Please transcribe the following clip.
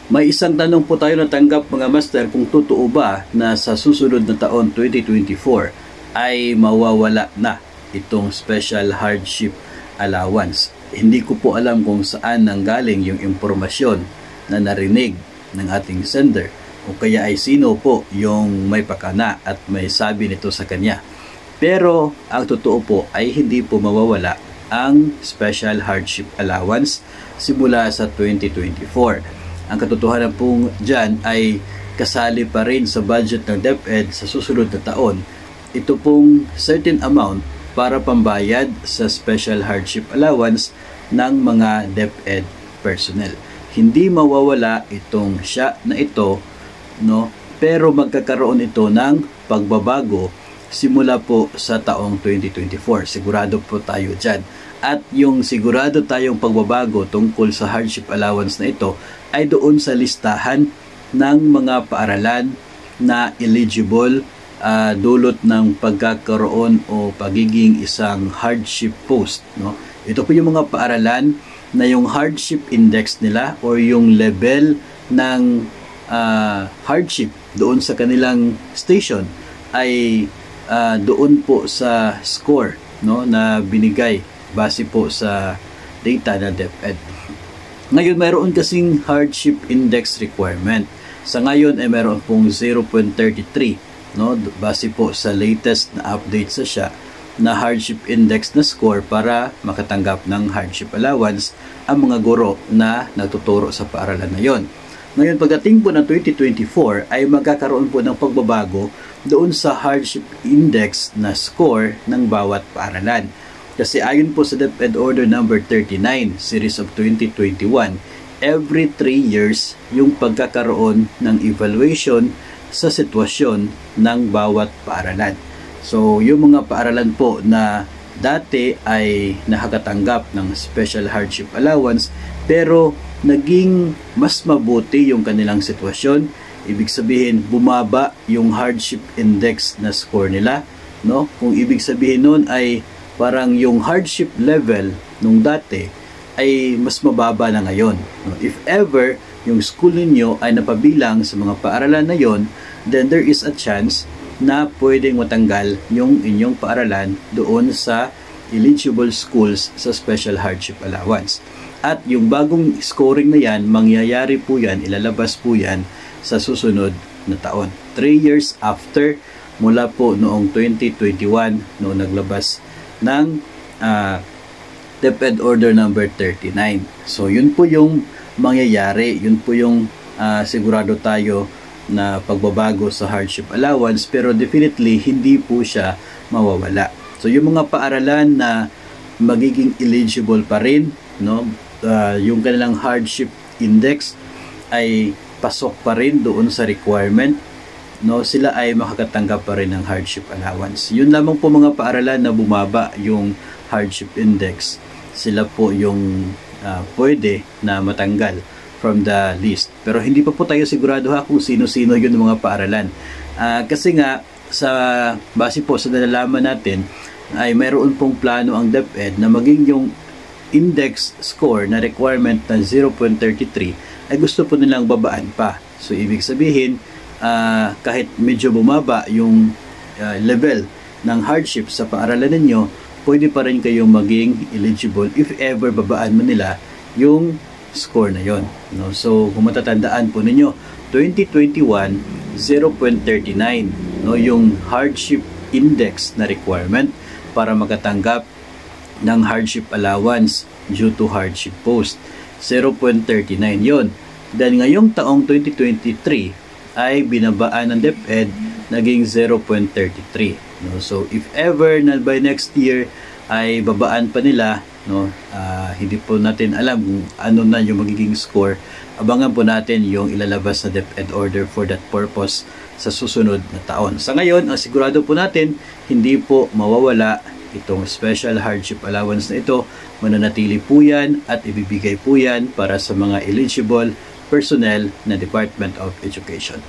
May isang tanong po tayo natanggap mga master, kung totoo ba na sa susunod na taon 2024 ay mawawala na itong special hardship allowance. Hindi ko po alam kung saan nanggaling yung impormasyon na narinig ng ating sender o kaya ay sino po yung may pakana at may sabi nito sa kanya. Pero ang totoo po ay hindi po mawawala ang special hardship allowance simula sa 2024. Ang katotohanan pong dyan ay kasali pa rin sa budget ng DepEd sa susunod na taon. Ito pong certain amount para pambayad sa special hardship allowance ng mga DepEd personnel. Hindi mawawala itong siya na ito, no? Pero magkakaroon ito ng pagbabago simula po sa taong 2024. Sigurado po tayo dyan. At yung sigurado tayong pagbabago tungkol sa hardship allowance na ito ay doon sa listahan ng mga paaralan na eligible dulot ng pagkakaroon o pagiging isang hardship post. No? Ito po yung mga paaralan na yung hardship index nila o yung level ng hardship doon sa kanilang station ay doon po sa score, no, na binigay base po sa data ng DepEd. Ngayon, mayroon kasing hardship index requirement. Sa ngayon ay mayroon pong 0.33, no, base po sa latest na update sa SHA na hardship index na score para makatanggap ng hardship allowance ang mga guro na nagtuturo sa paaralan na yon. Ngayon, pagdating po ng 2024 ay magkakaroon po ng pagbabago doon sa hardship index na score ng bawat paaralan. Kasi ayon po sa DepEd Order number 39, Series of 2021, every 3 years yung pagkakaroon ng evaluation sa sitwasyon ng bawat paaralan. So, yung mga paaralan po na dati ay nakakatanggap ng special hardship allowance pero naging mas mabuti yung kanilang sitwasyon, ibig sabihin bumaba yung hardship index na score nila, no? Kung ibig sabihin nun ay parang yung hardship level nung dati ay mas mababa na ngayon. If ever yung school ninyo ay napabilang sa mga paaralan na yon, then there is a chance na pwedeng matanggal yung inyong paaralan doon sa eligible schools sa special hardship allowance. At yung bagong scoring na yan, mangyayari po yan, ilalabas po yan sa susunod na taon. 3 years after mula po noong 2021 noong naglabas ng DepEd Order number 39. So, yun po yung mangyayari. Yun po yung sigurado tayo na pagbabago sa hardship allowance, pero definitely hindi po siya mawawala. So, yung mga paaralan na magiging eligible pa rin, no, yung kanilang hardship index ay pasok pa rin doon sa requirement, no, sila ay makakatanggap pa rin ng hardship allowance. Yun lamang po mga paaralan na bumaba yung hardship index, sila po yung pwede na matanggal from the list. Pero hindi pa po tayo sigurado kung sino-sino yun mga paaralan. Kasi nga, sa base po sa nalalaman natin, ay mayroon pong plano ang DepEd na maging yung index score na requirement na 0.33 ay gusto po nilang babaan pa. So, ibig sabihin, kahit medyo bumaba yung level ng hardship sa paaralan ninyo, pwede pa rin kayong maging eligible if ever babaan mo nila yung score na yon, no? So, kung matatandaan po ninyo, 2021, 0.39, no, yung hardship index na requirement para makatanggap ng hardship allowance due to hardship post. 0.39 yon. Then, ngayong taong 2023, ay binabaan ng DepEd, naging 0.33. No? So, if ever na by next year ay babaan pa nila, no, hindi po natin alam kung ano na yung magiging score. Abangan po natin yung ilalabas na DepEd order for that purpose sa susunod na taon. Sa ngayon, ang sigurado po natin, hindi po mawawala itong special hardship allowance na ito. Mananatili po yan at ibibigay po yan para sa mga eligible personnel na Department of Education.